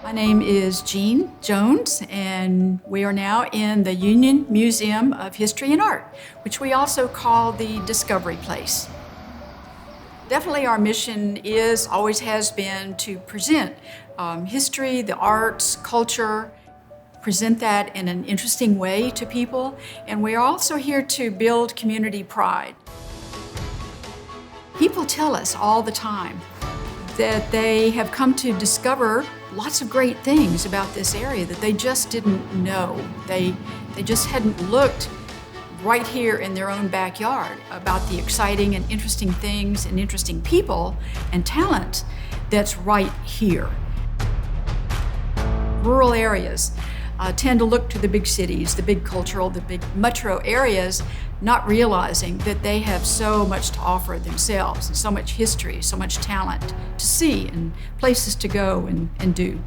My name is Jean Jones, and we are now in the Union Museum of History and Art, which we also call the Discovery Place. Definitely our mission is, always has been, to present history, the arts, culture, present that in an interesting way to people, and we are also here to build community pride. People tell us all the time that they have come to discover lots of great things about this area that they just didn't know. They just hadn't looked right here in their own backyard about the exciting and interesting things and interesting people and talent that's right here. Rural areas tend to look to the big cities, the big cultural, the big metro areas, not realizing that they have so much to offer themselves and so much history, so much talent to see and places to go and do.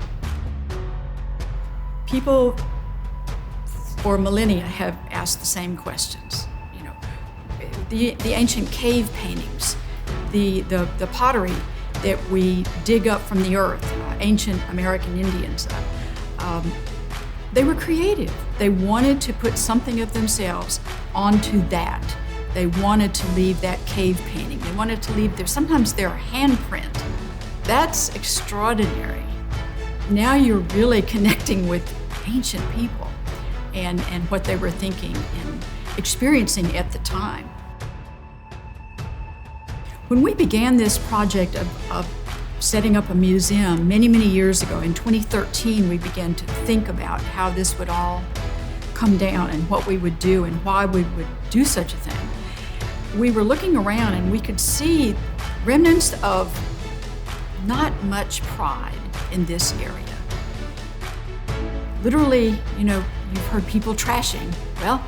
People for millennia have asked the same questions. You know, the ancient cave paintings, the pottery that we dig up from the earth, ancient American Indians, they were creative. They wanted to put something of themselves onto that. They wanted to leave that cave painting. They wanted to leave sometimes their handprint. That's extraordinary. Now you're really connecting with ancient people and what they were thinking and experiencing at the time. When we began this project of setting up a museum many years ago, in 2013, we began to think about how this would all come down and what we would do and why we would do such a thing. We were looking around and we could see remnants of not much pride in this area. Literally, you know, you've heard people trashing. Well,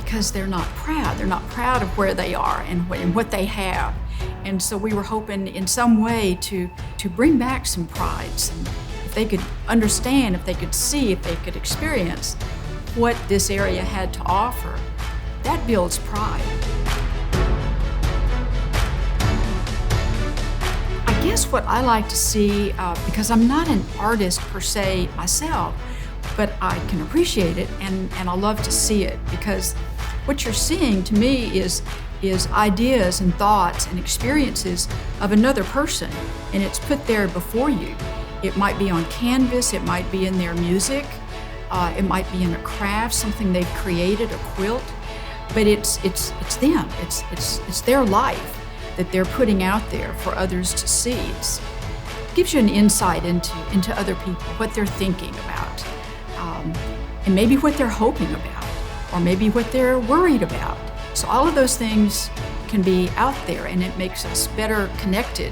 because they're not proud. They're not proud of where they are and what they have. And so we were hoping in some way to bring back some pride. If they could understand, if they could see, if they could experience what this area had to offer, that builds pride. I guess what I like to see, because I'm not an artist per se myself, but I can appreciate it and I love to see it, because what you're seeing to me is ideas and thoughts and experiences of another person, and it's put there before you. It might be on canvas, it might be in their music, it might be in a craft, something they've created, a quilt, but it's them, it's their life that they're putting out there for others to see. It gives you an insight into other people, what they're thinking about, and maybe what they're hoping about, or maybe what they're worried about. So all of those things can be out there, and it makes us better connected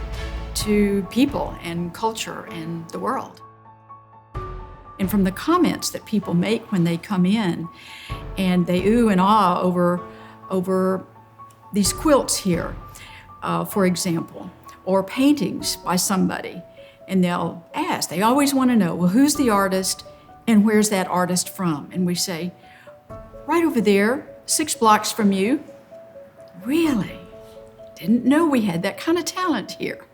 to people and culture and the world. And from the comments that people make when they come in, and they ooh and ah over these quilts here, for example, or paintings by somebody, and they'll ask, they always want to know, well, who's the artist and where's that artist from? And we say, right over there, 6 blocks from you. Really? Didn't know we had that kind of talent here.